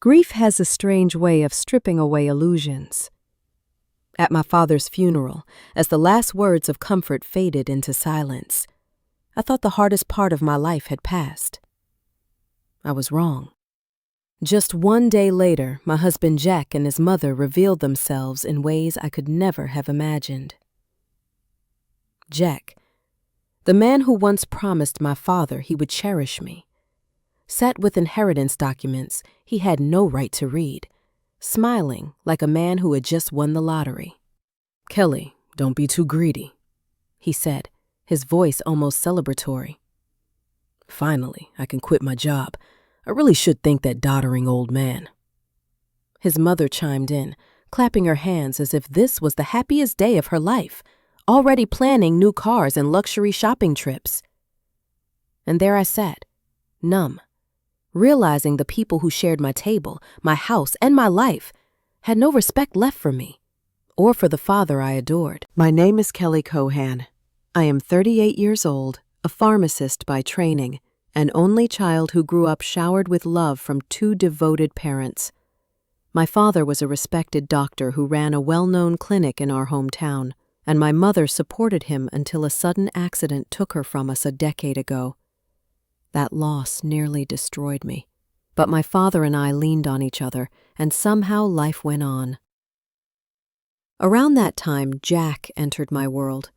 Grief has a strange way of stripping away illusions. At my father's funeral, as the last words of comfort faded into silence, I thought the hardest part of my life had passed. I was wrong. Just one day later, my husband Jack and his mother revealed themselves in ways I could never have imagined. Jack, the man who once promised my father he would cherish me, sat with inheritance documents he had no right to read, smiling like a man who had just won the lottery. "Kelly, don't be too greedy," he said, his voice almost celebratory. "Finally, I can quit my job. I really should thank that doddering old man." His mother chimed in, clapping her hands as if this was the happiest day of her life, already planning new cars and luxury shopping trips. And there I sat, numb, realizing the people who shared my table, my house, and my life had no respect left for me, or for the father I adored. My name is Kelly Cohan. I am 38 years old, a pharmacist by training, an only child who grew up showered with love from two devoted parents. My father was a respected doctor who ran a well-known clinic in our hometown, and my mother supported him until a sudden accident took her from us a decade ago. That loss nearly destroyed me, but my father and I leaned on each other, and somehow life went on. Around that time, Jack entered my world.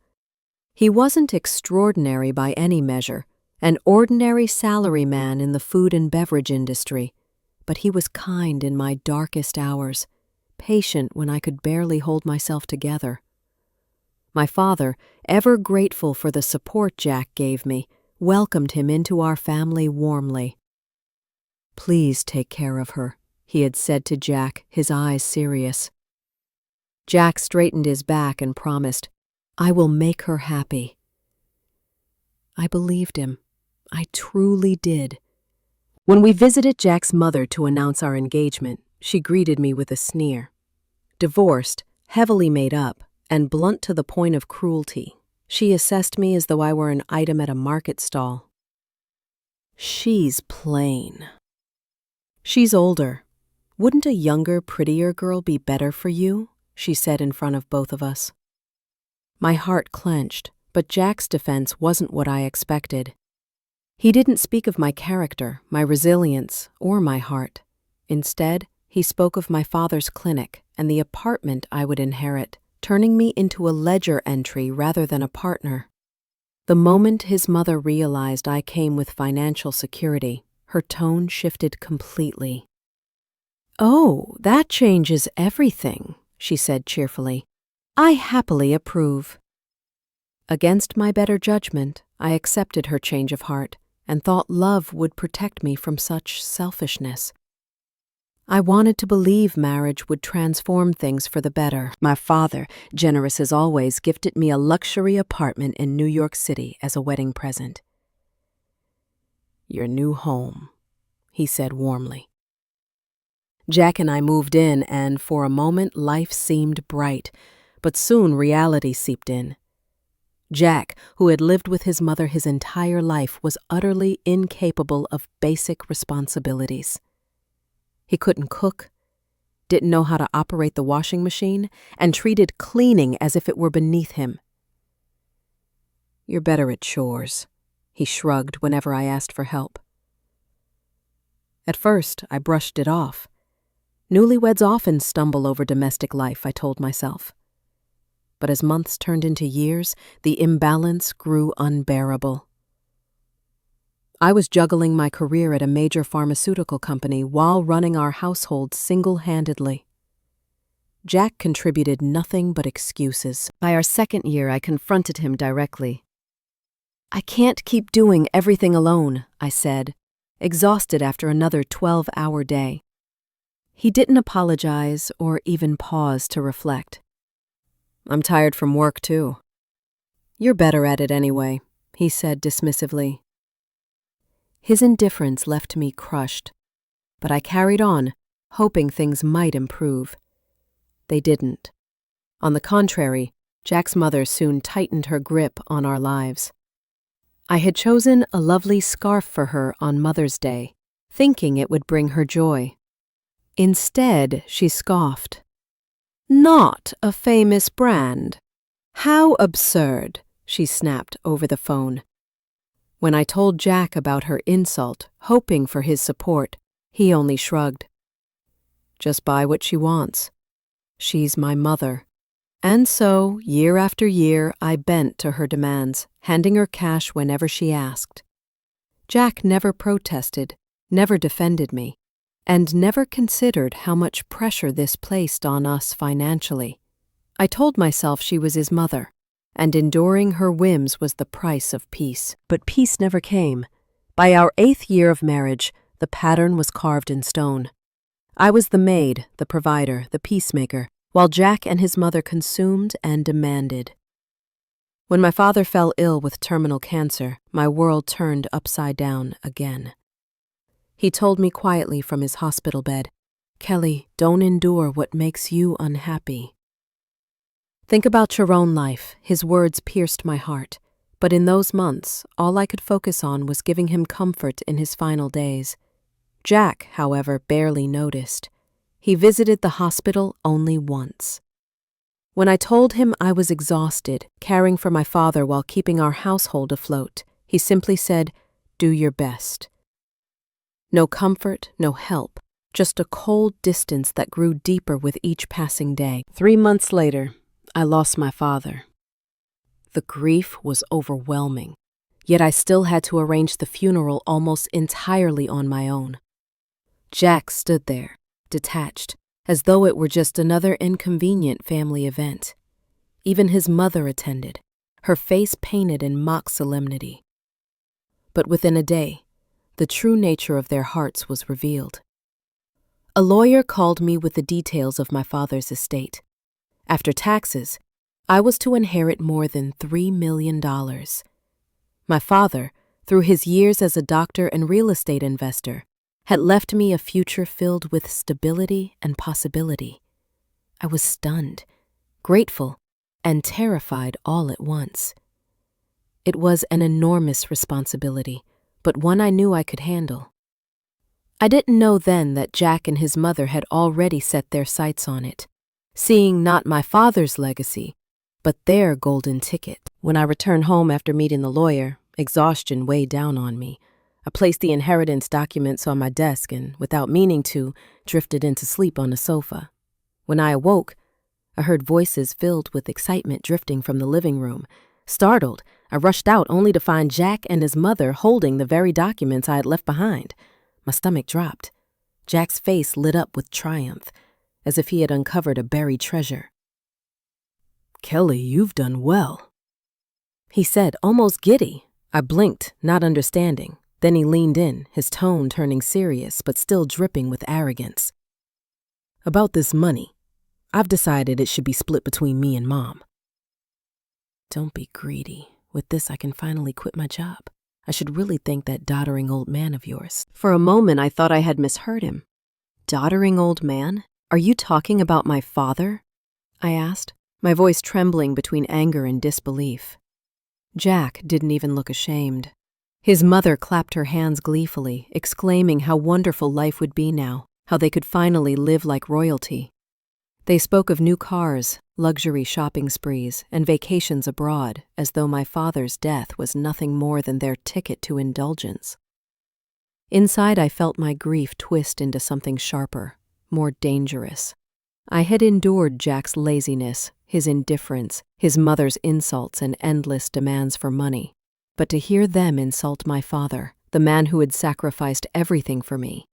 He wasn't extraordinary by any measure, an ordinary salaryman in the food and beverage industry, but he was kind in my darkest hours, patient when I could barely hold myself together. My father, ever grateful for the support Jack gave me, welcomed him into our family warmly. "Please take care of her," he had said to Jack, his eyes serious. Jack straightened his back and promised, "I will make her happy." I believed him. I truly did. When we visited Jack's mother to announce our engagement, she greeted me with a sneer. Divorced, heavily made up, and blunt to the point of cruelty, she assessed me as though I were an item at a market stall. "She's plain." "She's older. Wouldn't a younger, prettier girl be better for you?" she said in front of both of us. My heart clenched, but Jack's defense wasn't what I expected. He didn't speak of my character, my resilience, or my heart. Instead, he spoke of my father's clinic and the apartment I would inherit, turning me into a ledger entry rather than a partner. The moment his mother realized I came with financial security, her tone shifted completely. "Oh, that changes everything," she said cheerfully. "I happily approve." Against my better judgment, I accepted her change of heart and thought love would protect me from such selfishness. I wanted to believe marriage would transform things for the better. My father, generous as always, gifted me a luxury apartment in New York City as a wedding present. "Your new home," he said warmly. Jack and I moved in, and for a moment life seemed bright, but soon reality seeped in. Jack, who had lived with his mother his entire life, was utterly incapable of basic responsibilities. He couldn't cook, didn't know how to operate the washing machine, and treated cleaning as if it were beneath him. "You're better at chores," he shrugged whenever I asked for help. At first, I brushed it off. Newlyweds often stumble over domestic life, I told myself. But as months turned into years, the imbalance grew unbearable. I was juggling my career at a major pharmaceutical company while running our household single-handedly. Jack contributed nothing but excuses. By our second year, I confronted him directly. "I can't keep doing everything alone," I said, exhausted after another 12-hour day. He didn't apologize or even pause to reflect. "I'm tired from work, too." "You're better at it anyway," he said dismissively. His indifference left me crushed, but I carried on, hoping things might improve. They didn't. On the contrary, Jack's mother soon tightened her grip on our lives. I had chosen a lovely scarf for her on Mother's Day, thinking it would bring her joy. Instead, she scoffed. Not a famous brand. How absurd, she snapped over the phone. When I told Jack about her insult, hoping for his support, he only shrugged. Just buy what she wants. She's my mother. And so, year after year, I bent to her demands, handing her cash whenever she asked. Jack never protested, never defended me, and never considered how much pressure this placed on us financially. I told myself she was his mother, and enduring her whims was the price of peace. But peace never came. By our 8th year of marriage, the pattern was carved in stone. I was the maid, the provider, the peacemaker, while Jack and his mother consumed and demanded. When my father fell ill with terminal cancer, my world turned upside down again. He told me quietly from his hospital bed, "Kelly, don't endure what makes you unhappy." Think about your own life. His words pierced my heart. But in those months, all I could focus on was giving him comfort in his final days. Jack, however, barely noticed. He visited the hospital only once. When I told him I was exhausted, caring for my father while keeping our household afloat, he simply said, "Do your best." No comfort, no help, just a cold distance that grew deeper with each passing day. 3 months later, I lost my father. The grief was overwhelming, yet I still had to arrange the funeral almost entirely on my own. Jack stood there, detached, as though it were just another inconvenient family event. Even his mother attended, her face painted in mock solemnity. But within a day, the true nature of their hearts was revealed. A lawyer called me with the details of my father's estate. After taxes, I was to inherit more than $3 million. My father, through his years as a doctor and real estate investor, had left me a future filled with stability and possibility. I was stunned, grateful, and terrified all at once. It was an enormous responsibility, but one I knew I could handle. I didn't know then that Jack and his mother had already set their sights on it, seeing not my father's legacy, but their golden ticket. When I returned home after meeting the lawyer, exhaustion weighed down on me. I placed the inheritance documents on my desk and, without meaning to, drifted into sleep on the sofa. When I awoke, I heard voices filled with excitement drifting from the living room. Startled, I rushed out only to find Jack and his mother holding the very documents I had left behind. My stomach dropped. Jack's face lit up with triumph, as if he had uncovered a buried treasure. "Kelly, you've done well," he said, almost giddy. I blinked, not understanding. Then he leaned in, his tone turning serious but still dripping with arrogance. "About this money, I've decided it should be split between me and Mom." "Don't be greedy. With this, I can finally quit my job. I should really thank that doddering old man of yours." For a moment, I thought I had misheard him. "Doddering old man? Are you talking about my father?" I asked, my voice trembling between anger and disbelief. Jack didn't even look ashamed. His mother clapped her hands gleefully, exclaiming how wonderful life would be now, how they could finally live like royalty. They spoke of new cars, luxury shopping sprees, and vacations abroad, as though my father's death was nothing more than their ticket to indulgence. Inside, I felt my grief twist into something sharper, more dangerous. I had endured Jack's laziness, his indifference, his mother's insults and endless demands for money. But to hear them insult my father, the man who had sacrificed everything for me,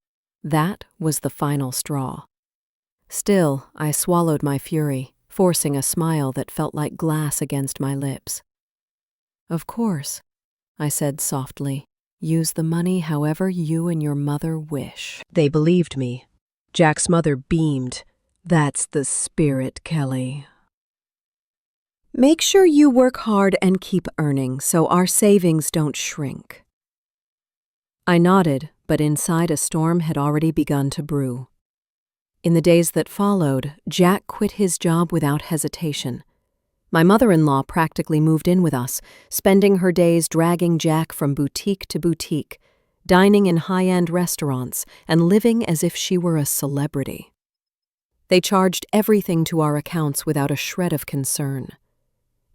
that was the final straw. Still, I swallowed my fury, forcing a smile that felt like glass against my lips. "Of course," I said softly. "Use the money however you and your mother wish." They believed me. Jack's mother beamed. "That's the spirit, Kelly. Make sure you work hard and keep earning so our savings don't shrink." I nodded, but inside a storm had already begun to brew. In the days that followed, Jack quit his job without hesitation. My mother-in-law practically moved in with us, spending her days dragging Jack from boutique to boutique, dining in high-end restaurants and living as if she were a celebrity. They charged everything to our accounts without a shred of concern.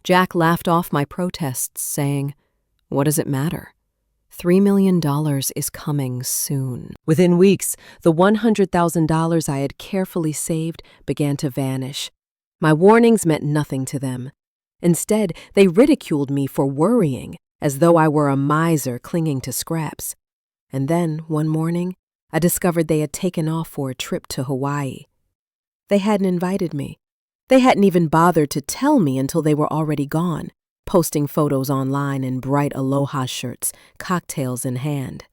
Jack laughed off my protests, saying, "What does it matter? $3 million is coming soon." Within weeks, the $100,000 I had carefully saved began to vanish. My warnings meant nothing to them. Instead, they ridiculed me for worrying, as though I were a miser clinging to scraps. And then, one morning, I discovered they had taken off for a trip to Hawaii. They hadn't invited me. They hadn't even bothered to tell me until they were already gone, posting photos online in bright aloha shirts, cocktails in hand.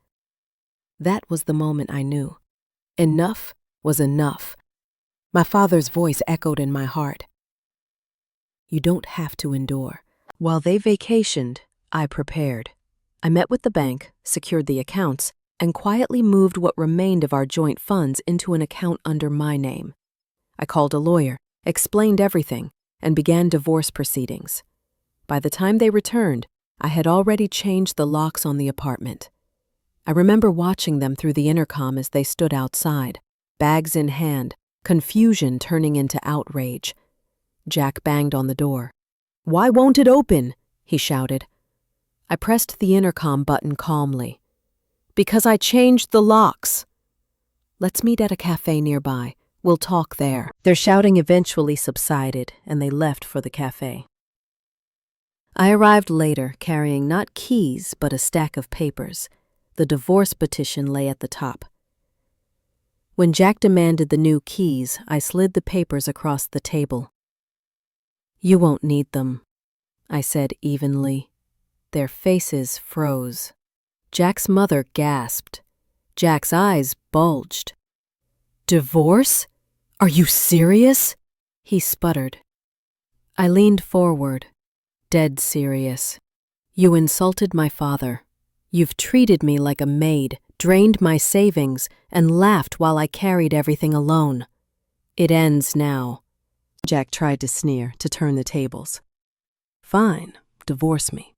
That was the moment I knew. Enough was enough. My father's voice echoed in my heart. You don't have to endure. While they vacationed, I prepared. I met with the bank, secured the accounts, and quietly moved what remained of our joint funds into an account under my name. I called a lawyer, explained everything, and began divorce proceedings. By the time they returned, I had already changed the locks on the apartment. I remember watching them through the intercom as they stood outside, bags in hand, confusion turning into outrage. Jack banged on the door. "Why won't it open?" he shouted. I pressed the intercom button calmly. "Because I changed the locks." "Let's meet at a cafe nearby. We'll talk there." Their shouting eventually subsided, and they left for the cafe. I arrived later, carrying not keys, but a stack of papers. The divorce petition lay at the top. When Jack demanded the new keys, I slid the papers across the table. "You won't need them," I said evenly. Their faces froze. Jack's mother gasped. Jack's eyes bulged. "Divorce? Are you serious?" he sputtered. I leaned forward, dead serious. "You insulted my father. You've treated me like a maid, drained my savings, and laughed while I carried everything alone. It ends now." Jack tried to sneer, to turn the tables. "Fine, divorce me.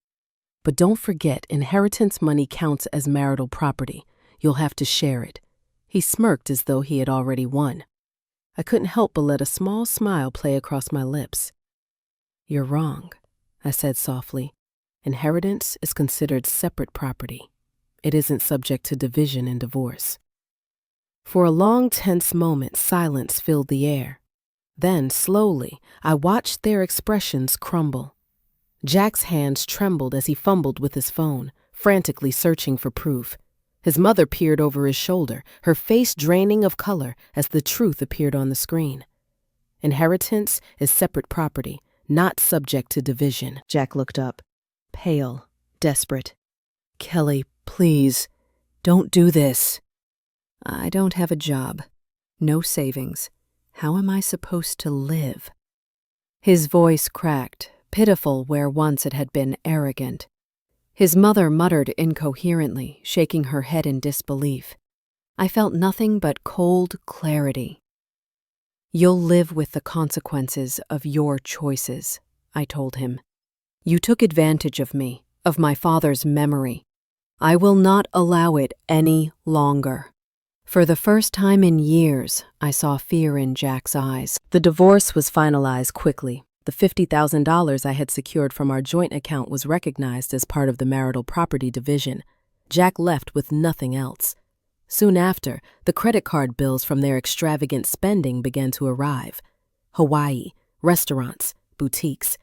But don't forget, inheritance money counts as marital property. You'll have to share it." He smirked as though he had already won. I couldn't help but let a small smile play across my lips. "You're wrong," I said softly. "Inheritance is considered separate property. It isn't subject to division in divorce." For a long, tense moment, silence filled the air. Then, slowly, I watched their expressions crumble. Jack's hands trembled as he fumbled with his phone, frantically searching for proof. His mother peered over his shoulder, her face draining of color as the truth appeared on the screen. Inheritance is separate property, not subject to division. Jack looked up, pale, desperate. "Kelly, please, don't do this." "I don't have a job, no savings. How am I supposed to live?" His voice cracked, pitiful where once it had been arrogant. His mother muttered incoherently, shaking her head in disbelief. I felt nothing but cold clarity. "You'll live with the consequences of your choices," I told him. "You took advantage of me, of my father's memory. I will not allow it any longer." For the first time in years, I saw fear in Jack's eyes. The divorce was finalized quickly. The $50,000 I had secured from our joint account was recognized as part of the marital property division. Jack left with nothing else. Soon after, the credit card bills from their extravagant spending began to arrive. Hawaii, restaurants, boutiques.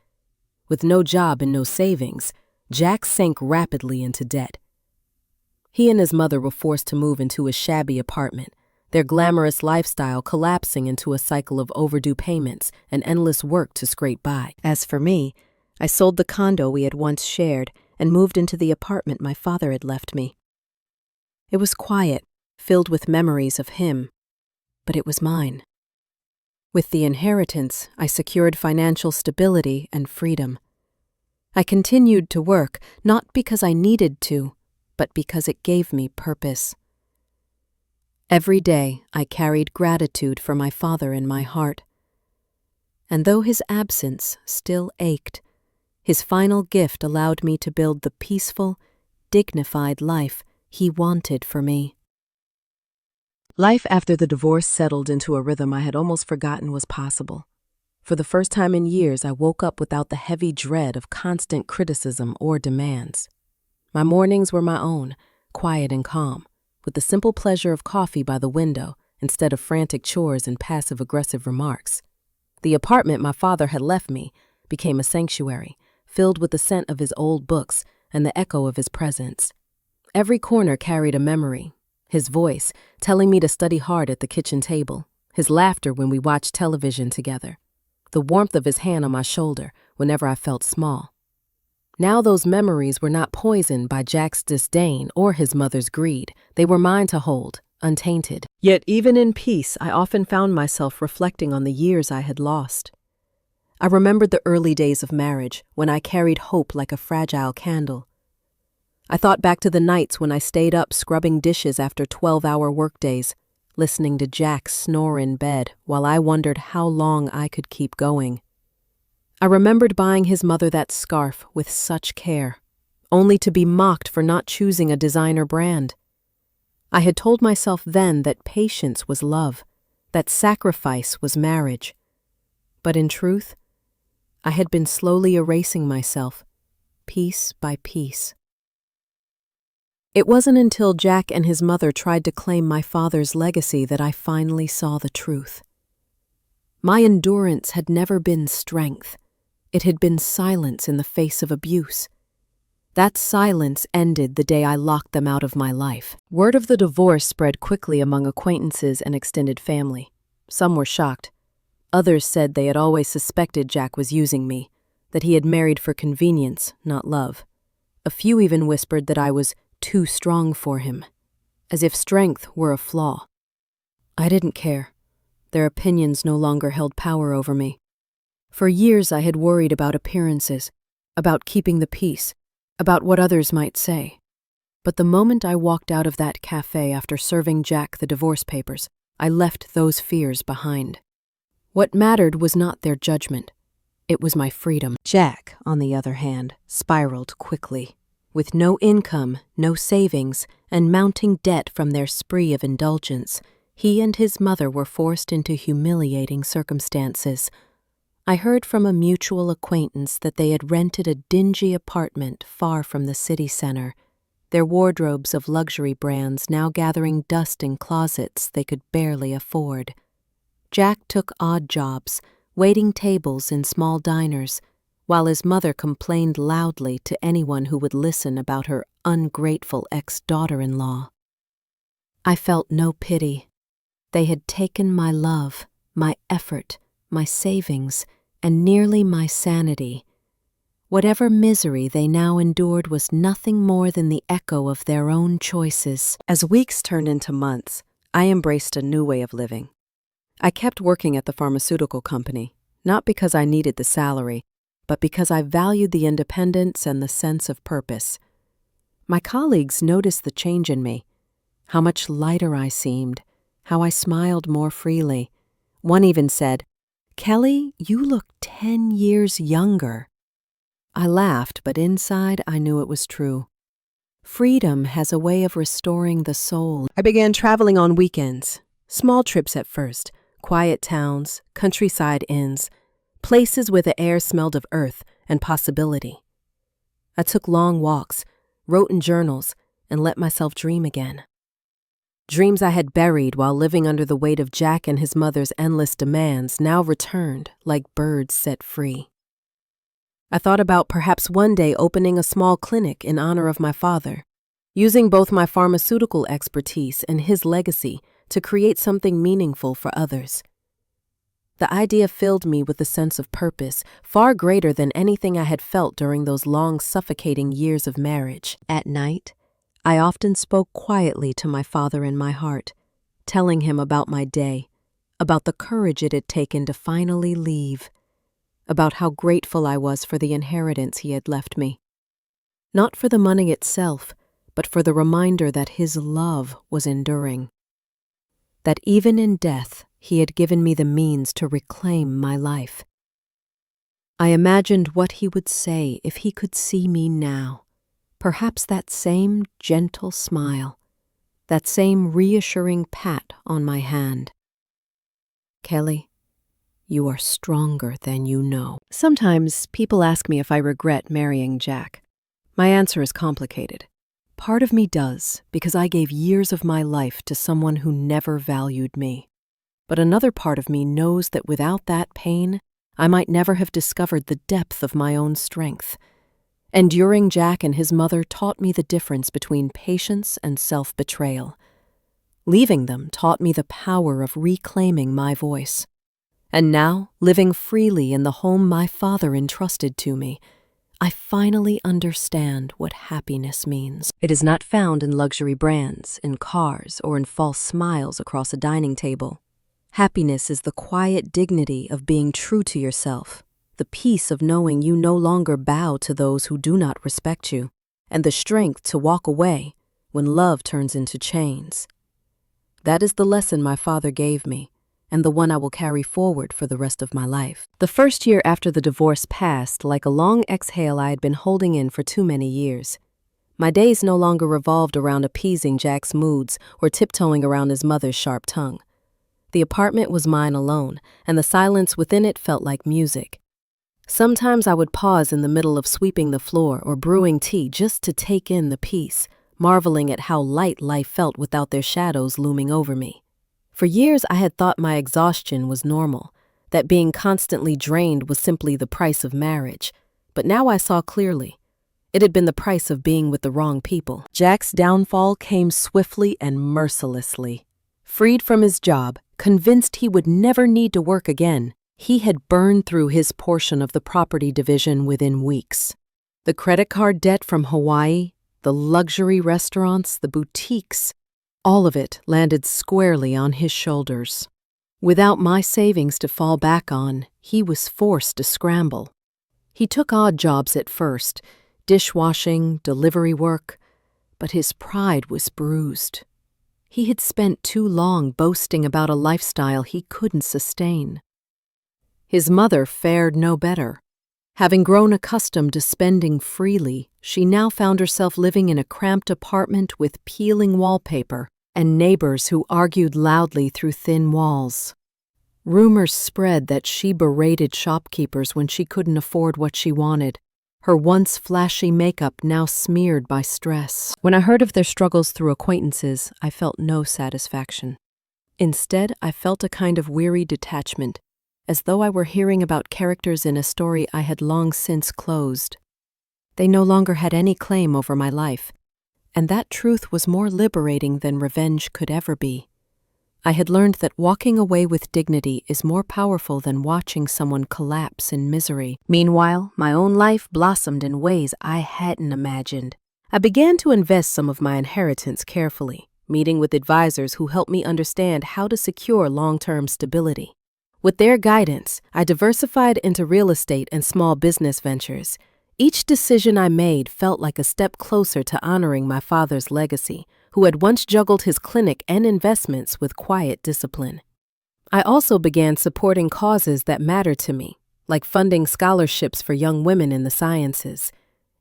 With no job and no savings, Jack sank rapidly into debt. He and his mother were forced to move into a shabby apartment, their glamorous lifestyle collapsing into a cycle of overdue payments and endless work to scrape by. As for me, I sold the condo we had once shared and moved into the apartment my father had left me. It was quiet, filled with memories of him, but it was mine. With the inheritance, I secured financial stability and freedom. I continued to work, not because I needed to, but because it gave me purpose. Every day, I carried gratitude for my father in my heart. And though his absence still ached, his final gift allowed me to build the peaceful, dignified life he wanted for me. Life after the divorce settled into a rhythm I had almost forgotten was possible. For the first time in years, I woke up without the heavy dread of constant criticism or demands. My mornings were my own, quiet and calm, with the simple pleasure of coffee by the window instead of frantic chores and passive-aggressive remarks. The apartment my father had left me became a sanctuary, filled with the scent of his old books and the echo of his presence. Every corner carried a memory, his voice telling me to study hard at the kitchen table, his laughter when we watched television together, the warmth of his hand on my shoulder whenever I felt small. Now those memories were not poisoned by Jack's disdain or his mother's greed. They were mine to hold, untainted. Yet even in peace, I often found myself reflecting on the years I had lost. I remembered the early days of marriage, when I carried hope like a fragile candle. I thought back to the nights when I stayed up scrubbing dishes after 12-hour workdays, listening to Jack snore in bed while I wondered how long I could keep going. I remembered buying his mother that scarf with such care, only to be mocked for not choosing a designer brand. I had told myself then that patience was love, that sacrifice was marriage. But in truth, I had been slowly erasing myself, piece by piece. It wasn't until Jack and his mother tried to claim my father's legacy that I finally saw the truth. My endurance had never been strength. It had been silence in the face of abuse. That silence ended the day I locked them out of my life. Word of the divorce spread quickly among acquaintances and extended family. Some were shocked. Others said they had always suspected Jack was using me, that he had married for convenience, not love. A few even whispered that I was too strong for him, as if strength were a flaw. I didn't care. Their opinions no longer held power over me. For years I had worried about appearances, about keeping the peace, about what others might say. But the moment I walked out of that cafe after serving Jack the divorce papers, I left those fears behind. What mattered was not their judgment. It was my freedom. Jack, on the other hand, spiraled quickly. With no income, no savings, and mounting debt from their spree of indulgence, he and his mother were forced into humiliating circumstances. I heard from a mutual acquaintance that they had rented a dingy apartment far from the city center, their wardrobes of luxury brands now gathering dust in closets they could barely afford. Jack took odd jobs, waiting tables in small diners, while his mother complained loudly to anyone who would listen about her ungrateful ex-daughter-in-law. I felt no pity. They had taken my love, my effort, my savings, and nearly my sanity. Whatever misery they now endured was nothing more than the echo of their own choices. As weeks turned into months, I embraced a new way of living. I kept working at the pharmaceutical company, not because I needed the salary, but because I valued the independence and the sense of purpose. My colleagues noticed the change in me, how much lighter I seemed, how I smiled more freely. One even said, "Kelly, you look 10 years younger." I laughed, but inside I knew it was true. Freedom has a way of restoring the soul. I began traveling on weekends, small trips at first, quiet towns, countryside inns, places where the air smelled of earth and possibility. I took long walks, wrote in journals, and let myself dream again. Dreams I had buried while living under the weight of Jack and his mother's endless demands now returned like birds set free. I thought about perhaps one day opening a small clinic in honor of my father, using both my pharmaceutical expertise and his legacy to create something meaningful for others. The idea filled me with a sense of purpose far greater than anything I had felt during those long, suffocating years of marriage. At night, I often spoke quietly to my father in my heart, telling him about my day, about the courage it had taken to finally leave, about how grateful I was for the inheritance he had left me. Not for the money itself, but for the reminder that his love was enduring. That even in death, he had given me the means to reclaim my life. I imagined what he would say if he could see me now, Perhaps that same gentle smile, that same reassuring pat on my hand. Kelly, you are stronger than you know. Sometimes people ask me if I regret marrying Jack. My answer is complicated. Part of me does, because I gave years of my life to someone who never valued me. But another part of me knows that without that pain, I might never have discovered the depth of my own strength. Enduring Jack and his mother taught me the difference between patience and self-betrayal. Leaving them taught me the power of reclaiming my voice. And now, living freely in the home my father entrusted to me, I finally understand what happiness means. It is not found in luxury brands, in cars, or in false smiles across a dining table. Happiness is the quiet dignity of being true to yourself, the peace of knowing you no longer bow to those who do not respect you, and the strength to walk away when love turns into chains. That is the lesson my father gave me, and the one I will carry forward for the rest of my life. The first year after the divorce passed like a long exhale I had been holding in for too many years. My days no longer revolved around appeasing Jack's moods or tiptoeing around his mother's sharp tongue. The apartment was mine alone, and the silence within it felt like music. Sometimes I would pause in the middle of sweeping the floor or brewing tea just to take in the peace, marveling at how light life felt without their shadows looming over me. For years I had thought my exhaustion was normal, that being constantly drained was simply the price of marriage. But now I saw clearly. It had been the price of being with the wrong people. Jack's downfall came swiftly and mercilessly. Freed from his job, convinced he would never need to work again, he had burned through his portion of the property division within weeks. The credit card debt from Hawaii, the luxury restaurants, the boutiques, all of it landed squarely on his shoulders. Without my savings to fall back on, he was forced to scramble. He took odd jobs at first, dishwashing, delivery work, but his pride was bruised. He had spent too long boasting about a lifestyle he couldn't sustain. His mother fared no better. Having grown accustomed to spending freely, she now found herself living in a cramped apartment with peeling wallpaper and neighbors who argued loudly through thin walls. Rumors spread that she berated shopkeepers when she couldn't afford what she wanted, her once flashy makeup now smeared by stress. When I heard of their struggles through acquaintances, I felt no satisfaction. Instead, I felt a kind of weary detachment, as though I were hearing about characters in a story I had long since closed. They no longer had any claim over my life, and that truth was more liberating than revenge could ever be. I had learned that walking away with dignity is more powerful than watching someone collapse in misery. Meanwhile, my own life blossomed in ways I hadn't imagined. I began to invest some of my inheritance carefully, meeting with advisors who helped me understand how to secure long-term stability. With their guidance, I diversified into real estate and small business ventures. Each decision I made felt like a step closer to honoring my father's legacy, who had once juggled his clinic and investments with quiet discipline. I also began supporting causes that mattered to me, like funding scholarships for young women in the sciences.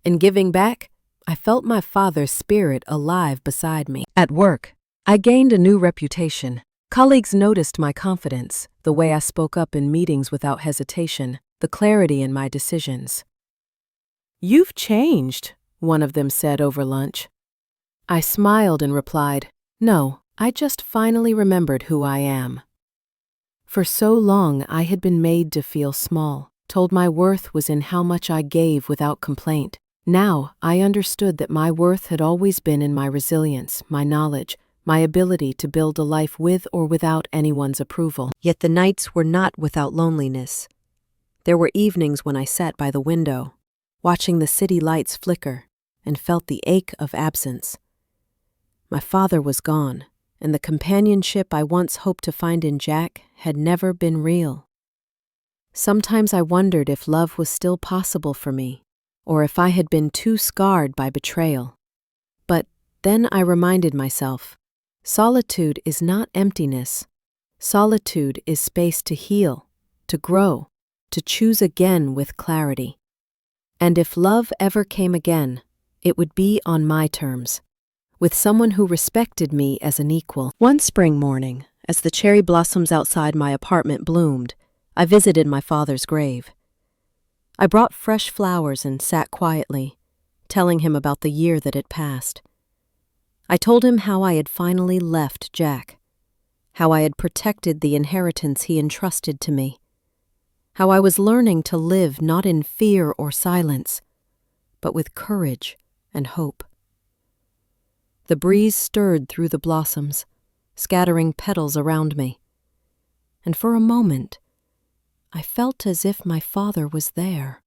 In giving back, I felt my father's spirit alive beside me. At work, I gained a new reputation. Colleagues noticed my confidence, the way I spoke up in meetings without hesitation, the clarity in my decisions. "You've changed," one of them said over lunch. I smiled and replied, "No, I just finally remembered who I am." For so long, I had been made to feel small, told my worth was in how much I gave without complaint. Now, I understood that my worth had always been in my resilience, my knowledge, my ability to build a life with or without anyone's approval. Yet the nights were not without loneliness. There were evenings when I sat by the window, watching the city lights flicker, and felt the ache of absence. My father was gone, and the companionship I once hoped to find in Jack had never been real. Sometimes I wondered if love was still possible for me, or if I had been too scarred by betrayal. But then I reminded myself, solitude is not emptiness. Solitude is space to heal, to grow, to choose again with clarity. And if love ever came again, it would be on my terms, with someone who respected me as an equal. One spring morning, as the cherry blossoms outside my apartment bloomed, I visited my father's grave. I brought fresh flowers and sat quietly, telling him about the year that had passed. I told him how I had finally left Jack, how I had protected the inheritance he entrusted to me, how I was learning to live not in fear or silence, but with courage and hope. The breeze stirred through the blossoms, scattering petals around me, and for a moment, I felt as if my father was there,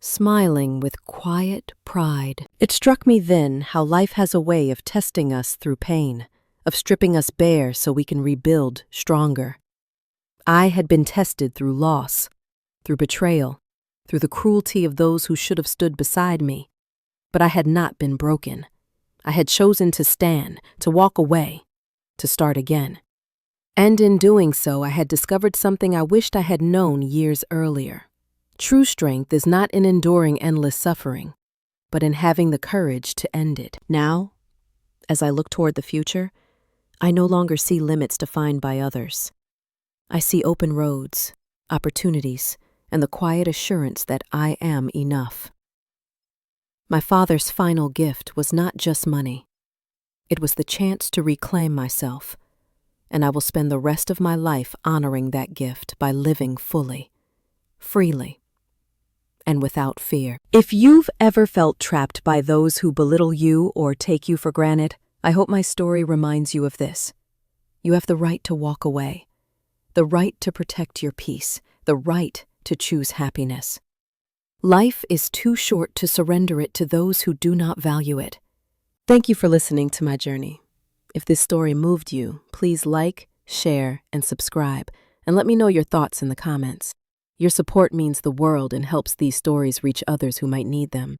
smiling with quiet pride. It struck me then how life has a way of testing us through pain, of stripping us bare so we can rebuild stronger. I had been tested through loss, through betrayal, through the cruelty of those who should have stood beside me, but I had not been broken. I had chosen to stand, to walk away, to start again. And in doing so, I had discovered something I wished I had known years earlier. True strength is not in enduring endless suffering, but in having the courage to end it. Now, as I look toward the future, I no longer see limits defined by others. I see open roads, opportunities, and the quiet assurance that I am enough. My father's final gift was not just money. It was the chance to reclaim myself, and I will spend the rest of my life honoring that gift by living fully, freely, and without fear. If you've ever felt trapped by those who belittle you or take you for granted, I hope my story reminds you of this. You have the right to walk away, the right to protect your peace, the right to choose happiness. Life is too short to surrender it to those who do not value it. Thank you for listening to my journey. If this story moved you, please like, share, and subscribe, and let me know your thoughts in the comments. Your support means the world and helps these stories reach others who might need them.